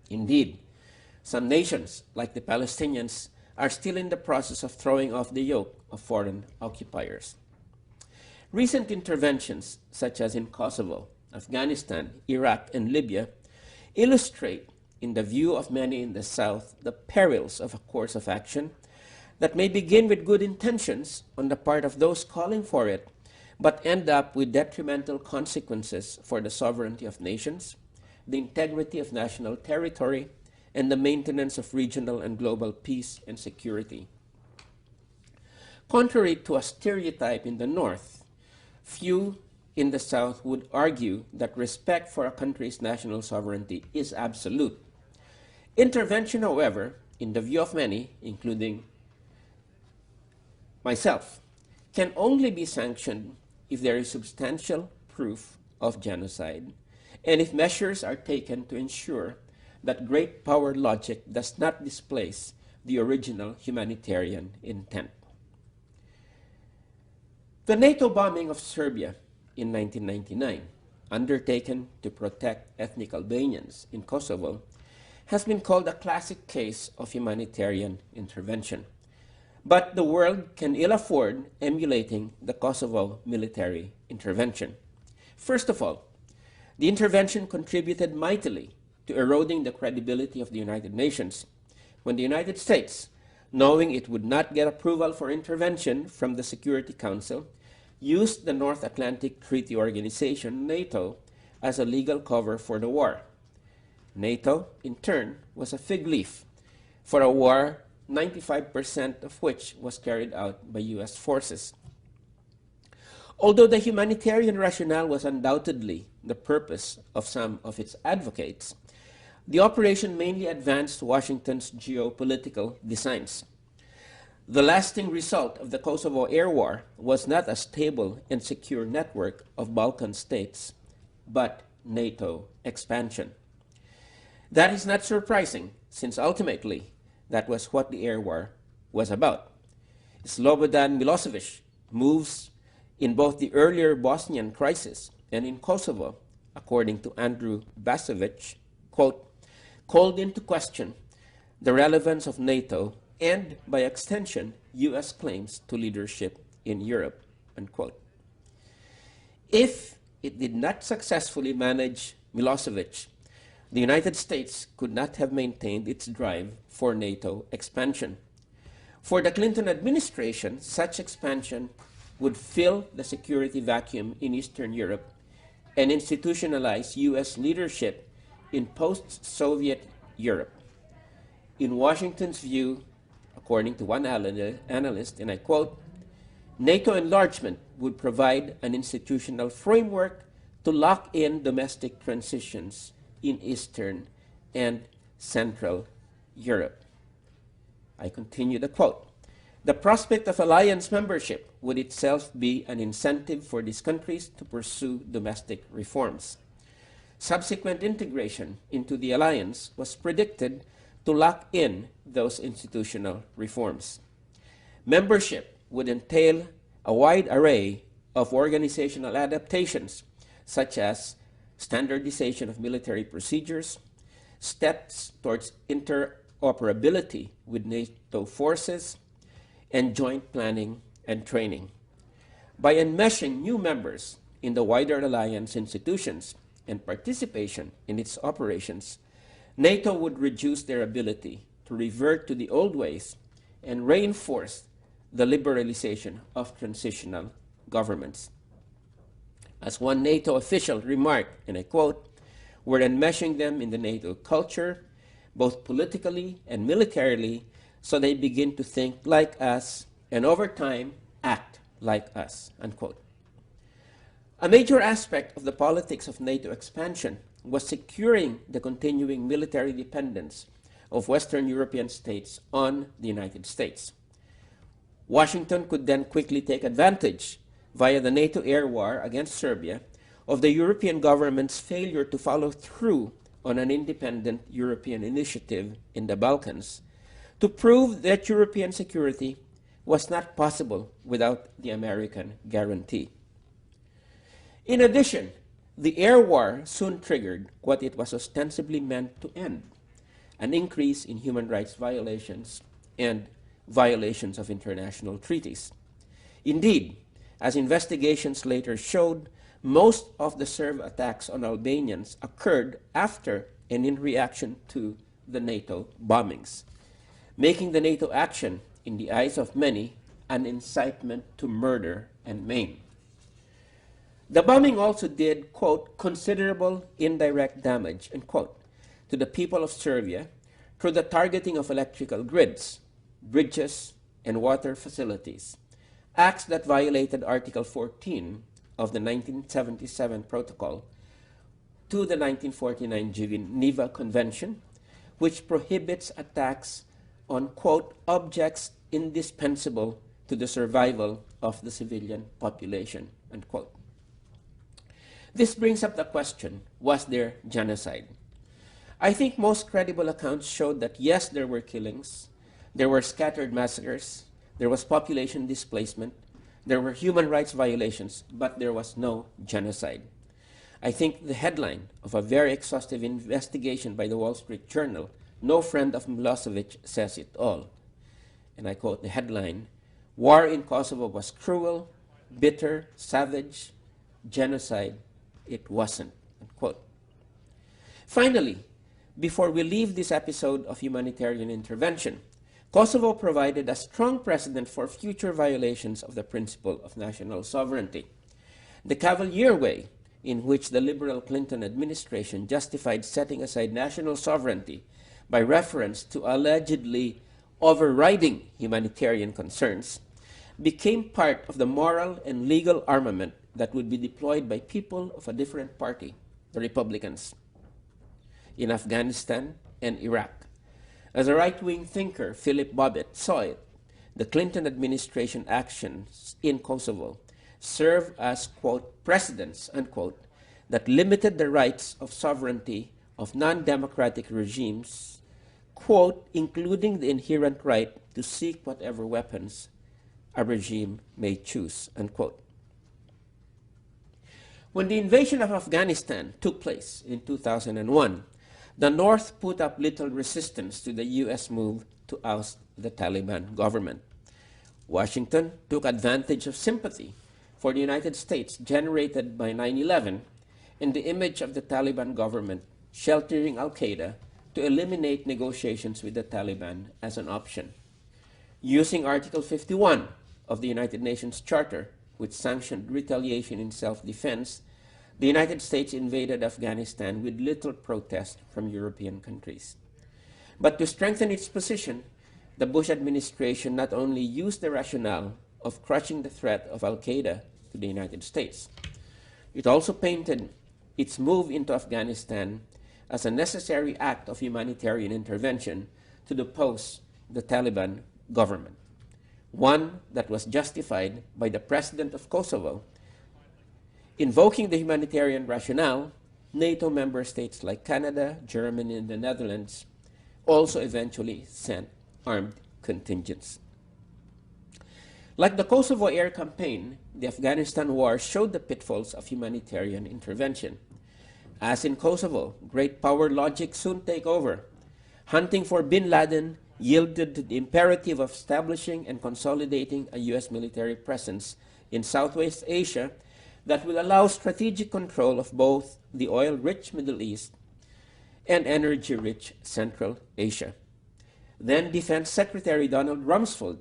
Indeed, some nations, like the Palestinians, are still in the process of throwing off the yoke of foreign occupiers. Recent interventions, such as in Kosovo, Afghanistan, Iraq, and Libya, illustrate, in the view of many in the South, the perils of a course of action that may begin with good intentions on the part of those calling for it, but end up with detrimental consequences for the sovereignty of nations, the integrity of national territory, and the maintenance of regional and global peace and security. Contrary to a stereotype in the North, few in the South would argue that respect for a country's national sovereignty is absolute. Intervention, however, in the view of many, including myself, can only be sanctioned if there is substantial proof of genocide and if measures are taken to ensure that great power logic does not displace the original humanitarian intent. The NATO bombing of Serbia in 1999, undertaken to protect ethnic Albanians in Kosovo, has been called a classic case of humanitarian intervention. But the world can ill afford emulating the Kosovo military intervention. First of all, the intervention contributed mightily to eroding the credibility of the United Nations when the United States, knowing it would not get approval for intervention from the Security Council, used the North Atlantic Treaty Organization, NATO, as a legal cover for the war. NATO, in turn, was a fig leaf for a war 95% of which was carried out by US forces. Although the humanitarian rationale was undoubtedly the purpose of some of its advocates, the operation mainly advanced Washington's geopolitical designs. The lasting result of the Kosovo air war was not a stable and secure network of Balkan states, but NATO expansion. That is not surprising, since ultimately that was what the air war was about. Slobodan Milosevic moves in both the earlier Bosnian crisis and in Kosovo, according to Andrew Basovic, quote, called into question the relevance of NATO and, by extension, US claims to leadership in Europe, unquote. If it did not successfully manage Milosevic, the United States could not have maintained its drive for NATO expansion. For the Clinton administration, such expansion would fill the security vacuum in Eastern Europe and institutionalize US leadership in post-Soviet Europe. In Washington's view, according to one analyst, and I quote, NATO enlargement would provide an institutional framework to lock in domestic transitions in Eastern and Central Europe. I continue the quote. The prospect of alliance membership would itself be an incentive for these countries to pursue domestic reforms. Subsequent integration into the alliance was predicted to lock in those institutional reforms. Membership would entail a wide array of organizational adaptations, such as standardization of military procedures, steps towards interoperability with NATO forces, and joint planning and training. By enmeshing new members in the wider alliance institutions and participation in its operations, NATO would reduce their ability to revert to the old ways and reinforce the liberalization of transitional governments. As one NATO official remarked, and I quote, "We're enmeshing them in the NATO culture, both politically and militarily, so they begin to think like us and over time act like us," unquote. A major aspect of the politics of NATO expansion was securing the continuing military dependence of Western European states on the United States. Washington could then quickly take advantage, via the NATO air war against Serbia, of the European government's failure to follow through on an independent European initiative in the Balkans, to prove that European security was not possible without the American guarantee. In addition, the air war soon triggered what it was ostensibly meant to end, an increase in human rights violations and violations of international treaties. Indeed, as investigations later showed, most of the Serb attacks on Albanians occurred after and in reaction to the NATO bombings, making the NATO action, in the eyes of many, an incitement to murder and maim. The bombing also did, quote, "considerable indirect damage," unquote, to the people of Serbia through the targeting of electrical grids, bridges, and water facilities, acts that violated Article 14 of the 1977 Protocol to the 1949 Geneva Convention, which prohibits attacks on, quote, "objects indispensable to the survival of the civilian population," unquote. This brings up the question, was there genocide? I think most credible accounts showed that yes, there were killings, there were scattered massacres, there was population displacement, there were human rights violations, but there was no genocide. I think the headline of a very exhaustive investigation by the Wall Street Journal, "No Friend of Milosevic," says it all. And I quote the headline, "War in Kosovo was cruel, bitter, savage, genocide, it wasn't," unquote. Finally, before we leave this episode of humanitarian intervention, Kosovo provided a strong precedent for future violations of the principle of national sovereignty. The cavalier way in which the liberal Clinton administration justified setting aside national sovereignty by reference to allegedly overriding humanitarian concerns became part of the moral and legal armament that would be deployed by people of a different party, the Republicans, in Afghanistan and Iraq. As a right-wing thinker, Philip Bobbitt, saw it, the Clinton administration actions in Kosovo serve as, quote, "precedents," unquote, that limited the rights of sovereignty of non-democratic regimes, quote, "including the inherent right to seek whatever weapons a regime may choose," unquote. When the invasion of Afghanistan took place in 2001, the North put up little resistance to the U.S. move to oust the Taliban government. Washington took advantage of sympathy for the United States generated by 9/11 and the image of the Taliban government sheltering al-Qaeda to eliminate negotiations with the Taliban as an option. Using Article 51 of the United Nations Charter, which sanctioned retaliation in self-defense, the United States invaded Afghanistan with little protest from European countries. But to strengthen its position, the Bush administration not only used the rationale of crushing the threat of al-Qaeda to the United States, it also painted its move into Afghanistan as a necessary act of humanitarian intervention to depose the Taliban government, one that was justified by the president of Kosovo. Invoking the humanitarian rationale, NATO member states like Canada, Germany, and the Netherlands also eventually sent armed contingents. Like the Kosovo air campaign, the Afghanistan war showed the pitfalls of humanitarian intervention. As in Kosovo, great power logic soon take over. Hunting for bin Laden yielded to the imperative of establishing and consolidating a U.S. military presence in Southwest Asia that will allow strategic control of both the oil-rich Middle East and energy-rich Central Asia. then Defense Secretary Donald Rumsfeld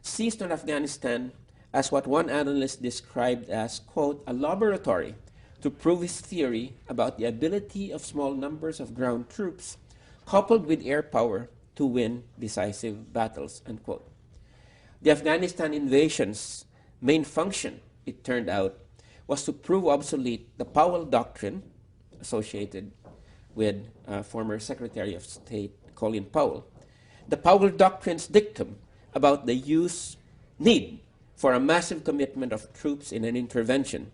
seized on Afghanistan as what one analyst described as, quote, a laboratory to prove his theory about the ability of small numbers of ground troops coupled with air power to win decisive battles, unquote. The Afghanistan invasion's main function, it turned out, was to prove obsolete the Powell Doctrine associated with former Secretary of State Colin Powell. The Powell Doctrine's dictum about the need for a massive commitment of troops in an intervention,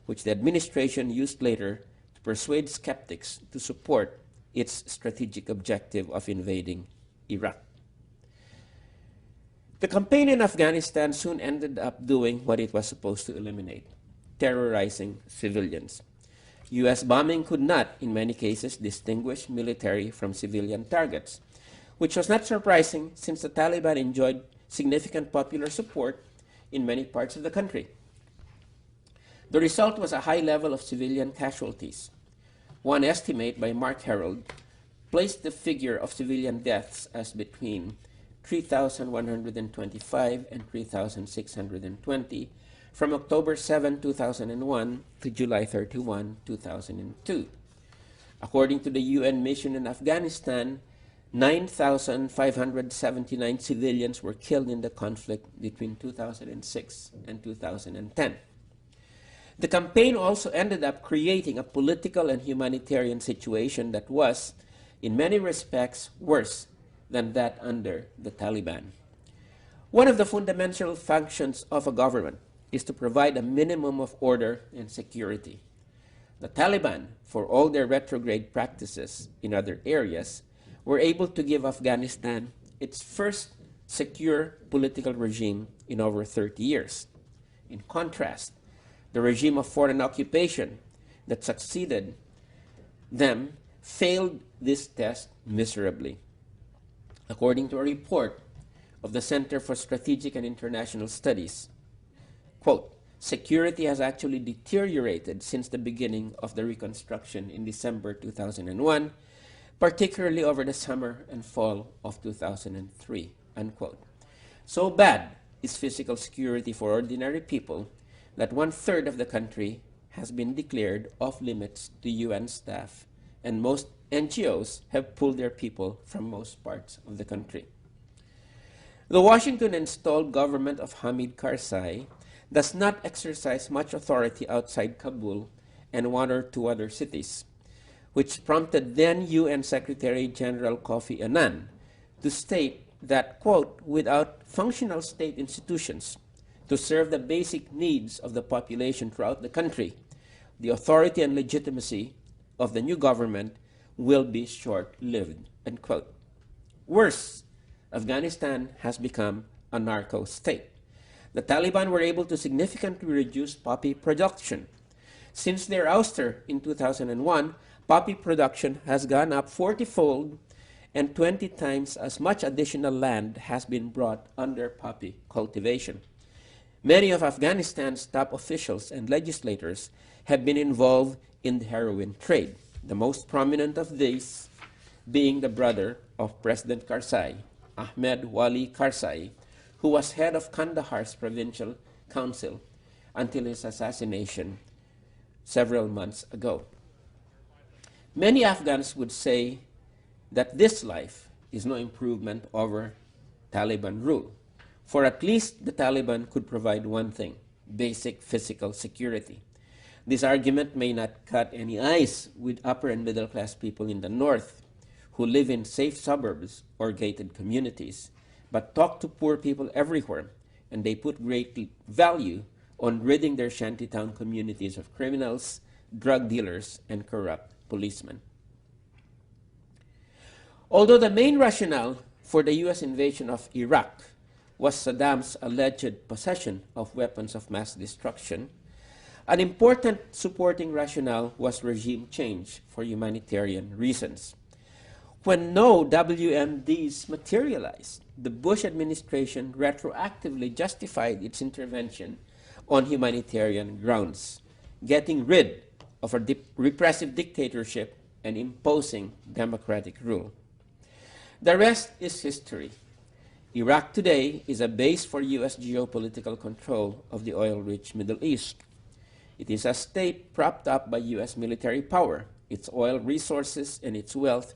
which the administration used later to persuade skeptics to support its strategic objective of invading Iraq. The campaign in Afghanistan soon ended up doing what it was supposed to eliminate: terrorizing civilians. U.S. bombing could not, in many cases, distinguish military from civilian targets, which was not surprising since the Taliban enjoyed significant popular support in many parts of the country. The result was a high level of civilian casualties. One estimate by Mark Harold placed the figure of civilian deaths as between 3,125 and 3,620 from October 7, 2001 to July 31, 2002. According to the UN mission in Afghanistan, 9,579 civilians were killed in the conflict between 2006 and 2010. The campaign also ended up creating a political and humanitarian situation that was, in many respects, worse than that under the Taliban. One of the fundamental functions of a government is to provide a minimum of order and security. The Taliban, for all their retrograde practices in other areas, were able to give Afghanistan its first secure political regime in over 30 years. In contrast, the regime of foreign occupation that succeeded them failed this test miserably. According to a report of the Center for Strategic and International Studies, quote, security has actually deteriorated since the beginning of the reconstruction in December 2001, particularly over the summer and fall of 2003, unquote. So bad is physical security for ordinary people that 1/3 of the country has been declared off limits to UN staff, and most NGOs have pulled their people from most parts of the country. The Washington-installed government of Hamid Karzai does not exercise much authority outside Kabul and one or two other cities, which prompted then UN Secretary General Kofi Annan to state that, quote, without functional state institutions to serve the basic needs of the population throughout the country, the authority and legitimacy of the new government will be short-lived, unquote. Worse, Afghanistan has become a narco state. The Taliban were able to significantly reduce poppy production. Since their ouster in 2001, poppy production has gone up 40-fold, and 20 times as much additional land has been brought under poppy cultivation. Many of Afghanistan's top officials and legislators have been involved in the heroin trade, the most prominent of these being the brother of President Karzai, Ahmed Wali Karzai, who was head of Kandahar's provincial council until his assassination several months ago. Many Afghans would say that this life is no improvement over Taliban rule, for at least the Taliban could provide one thing: basic physical security. This argument may not cut any ice with upper and middle class people in the north who live in safe suburbs or gated communities, but talk to poor people everywhere, and they put great value on ridding their shantytown communities of criminals, drug dealers, and corrupt policemen. Although the main rationale for the U.S. invasion of Iraq was Saddam's alleged possession of weapons of mass destruction, an important supporting rationale was regime change for humanitarian reasons. When no WMDs materialized, the Bush administration retroactively justified its intervention on humanitarian grounds, getting rid of a repressive dictatorship and imposing democratic rule. The rest is history. Iraq today is a base for U.S. geopolitical control of the oil-rich Middle East. It is a state propped up by U.S. military power, its oil resources and its wealth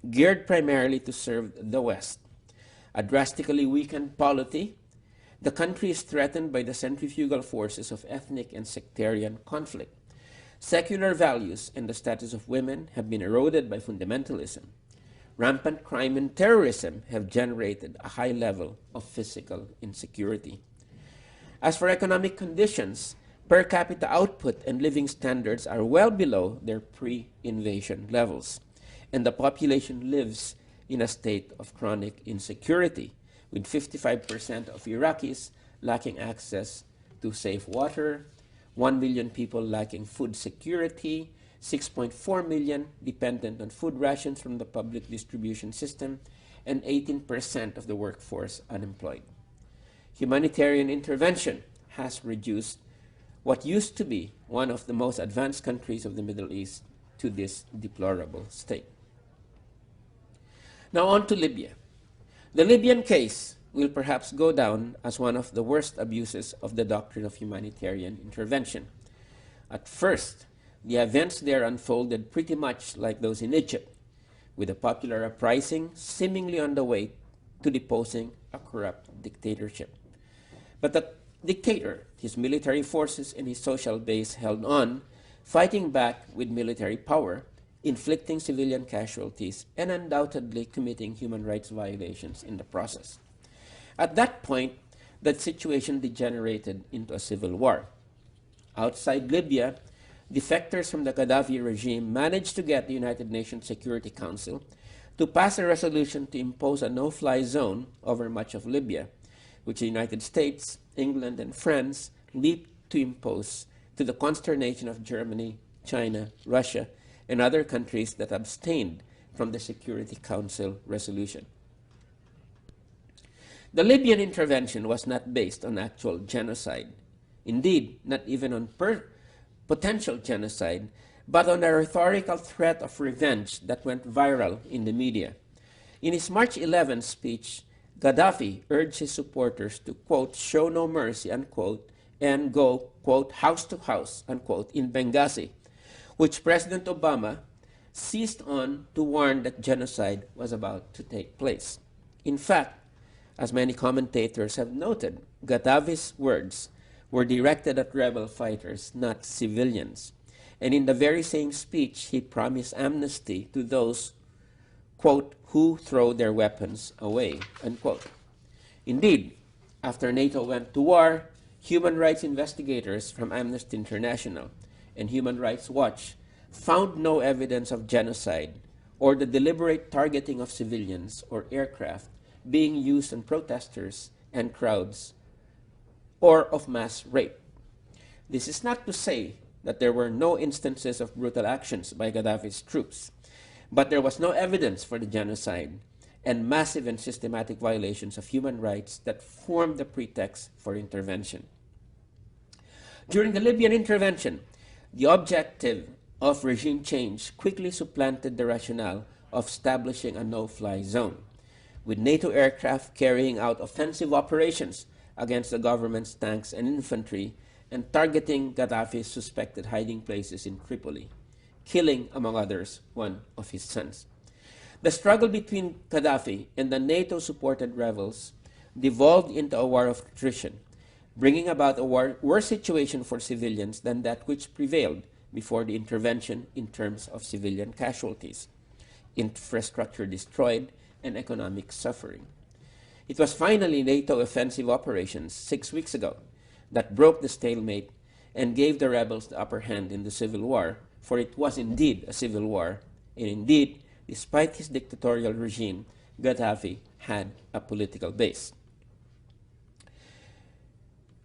geared primarily to serve the West. A drastically weakened polity, the country is threatened by the centrifugal forces of ethnic and sectarian conflict. Secular values and the status of women have been eroded by fundamentalism. Rampant crime and terrorism have generated a high level of physical insecurity. As for economic conditions, per capita output and living standards are well below their pre-invasion levels, and the population lives in a state of chronic insecurity, with 55% of Iraqis lacking access to safe water, 1 million people lacking food security, 6.4 million dependent on food rations from the public distribution system, and 18% of the workforce unemployed. Humanitarian intervention has reduced what used to be one of the most advanced countries of the Middle East to this deplorable state. Now on to Libya. The Libyan case will perhaps go down as one of the worst abuses of the doctrine of humanitarian intervention. At first, the events there unfolded pretty much like those in Egypt, with a popular uprising seemingly on the way to deposing a corrupt dictatorship. But the dictator, his military forces, and his social base held on, fighting back with military power, inflicting civilian casualties, and undoubtedly committing human rights violations in the process. At that point, the situation degenerated into a civil war. Outside Libya, defectors from the Gaddafi regime managed to get the United Nations Security Council to pass a resolution to impose a no-fly zone over much of Libya, which the United States, England, and France leaped to impose, to the consternation of Germany, China, Russia, and other countries that abstained from the Security Council resolution. The Libyan intervention was not based on actual genocide, indeed, not even on potential genocide, but on a rhetorical threat of revenge that went viral in the media. In his March 11 speech, Gaddafi urged his supporters to, quote, show no mercy, unquote, and go, quote, house to house, unquote, in Benghazi, which President Obama seized on to warn that genocide was about to take place. In fact, as many commentators have noted, Gaddafi's words were directed at rebel fighters, not civilians. And in the very same speech, he promised amnesty to those, quote, who throw their weapons away, unquote. Indeed, after NATO went to war, human rights investigators from Amnesty International and Human Rights Watch found no evidence of genocide or the deliberate targeting of civilians or aircraft being used on protesters and crowds, or of mass rape. This is not to say that there were no instances of brutal actions by Gaddafi's troops, but there was no evidence for the genocide and massive and systematic violations of human rights that formed the pretext for intervention. During the Libyan intervention, the objective of regime change quickly supplanted the rationale of establishing a no-fly zone, with NATO aircraft carrying out offensive operations against the government's tanks and infantry and targeting Gaddafi's suspected hiding places in Tripoli, killing, among others, one of his sons. The struggle between Gaddafi and the NATO-supported rebels devolved into a war of attrition, bringing about a worse situation for civilians than that which prevailed before the intervention in terms of civilian casualties, infrastructure destroyed, and economic suffering. It was finally NATO offensive operations 6 weeks ago that broke the stalemate and gave the rebels the upper hand in the civil war, for it was indeed a civil war, and indeed, despite his dictatorial regime, Gaddafi had a political base.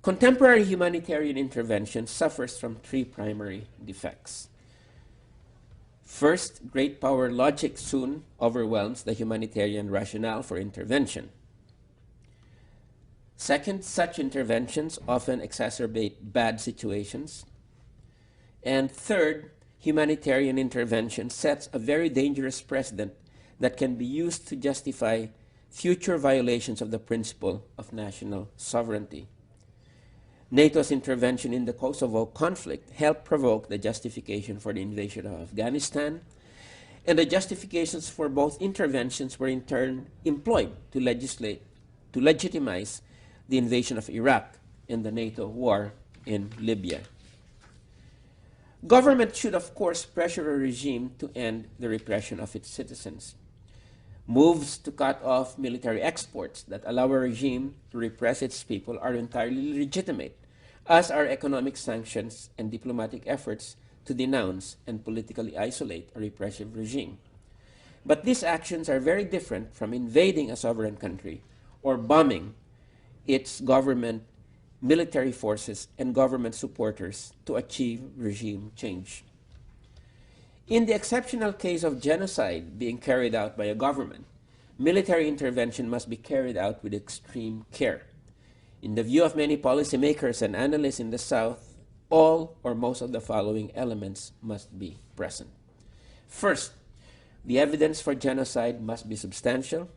Contemporary humanitarian intervention suffers from three primary defects. First, great power logic soon overwhelms the humanitarian rationale for intervention. Second, such interventions often exacerbate bad situations. And third, humanitarian intervention sets a very dangerous precedent that can be used to justify future violations of the principle of national sovereignty. NATO's intervention in the Kosovo conflict helped provoke the justification for the invasion of Afghanistan, and the justifications for both interventions were in turn employed to legitimize the invasion of Iraq and the NATO war in Libya. Government should, of course, pressure a regime to end the repression of its citizens. Moves to cut off military exports that allow a regime to repress its people are entirely legitimate, as are economic sanctions and diplomatic efforts to denounce and politically isolate a repressive regime. But these actions are very different from invading a sovereign country or bombing its government, military forces, and government supporters to achieve regime change. In the exceptional case of genocide being carried out by a government, military intervention must be carried out with extreme care. In the view of many policymakers and analysts in the South, all or most of the following elements must be present. First, the evidence for genocide must be substantial.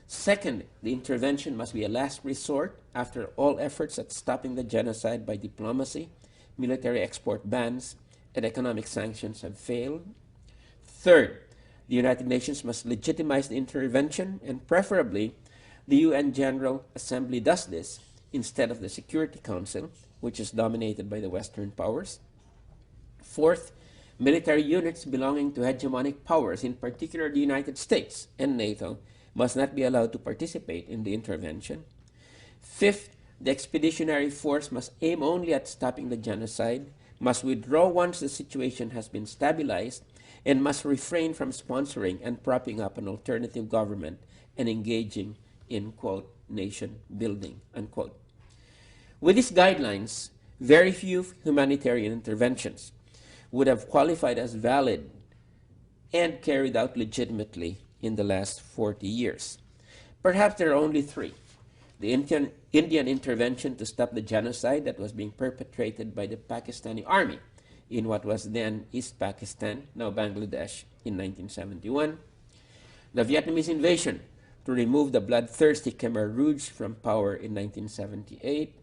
Second, the intervention must be a last resort after all efforts at stopping the genocide by diplomacy, military export bans, and economic sanctions have failed. Third, the United Nations must legitimize the intervention, and preferably the UN General Assembly does this instead of the Security Council, which is dominated by the Western powers. Fourth, military units belonging to hegemonic powers, in particular the United States and NATO, must not be allowed to participate in the intervention. Fifth, the expeditionary force must aim only at stopping the genocide, must withdraw once the situation has been stabilized, and must refrain from sponsoring and propping up an alternative government and engaging in, quote, nation building, unquote. With these guidelines, very few humanitarian interventions would have qualified as valid and carried out legitimately in the last 40 years. Perhaps there are only three. The Indian intervention to stop the genocide that was being perpetrated by the Pakistani army in what was then East Pakistan, now Bangladesh, in 1971. The Vietnamese invasion to remove the bloodthirsty Khmer Rouge from power in 1978.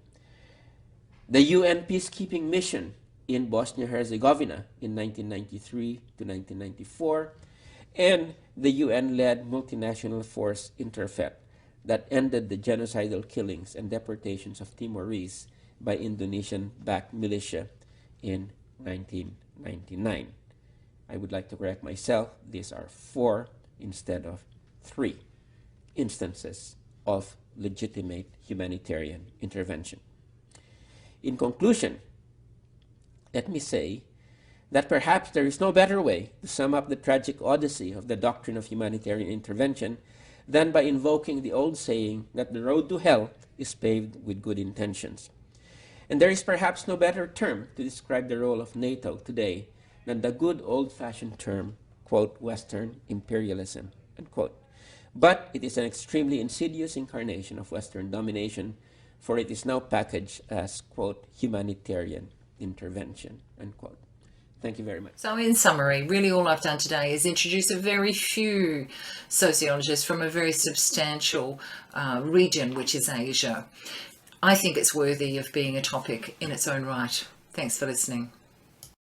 The UN peacekeeping mission in Bosnia-Herzegovina in 1993 to 1994, and the UN-led multinational force Interfet that ended the genocidal killings and deportations of Timorese by Indonesian-backed militia in 1999. I would like to correct myself. These are 4 instead of 3 instances of legitimate humanitarian intervention. In conclusion, let me say that perhaps there is no better way to sum up the tragic odyssey of the doctrine of humanitarian intervention than by invoking the old saying that the road to hell is paved with good intentions. And there is perhaps no better term to describe the role of NATO today than the good old-fashioned term, quote, Western imperialism, unquote. But it is an extremely insidious incarnation of Western domination, for it is now packaged as, quote, humanitarian intervention, unquote. Thank you very much. So in summary, really all I've done today is introduce a very few sociologists from a very substantial region, which is Asia. I think it's worthy of being a topic in its own right. Thanks for listening.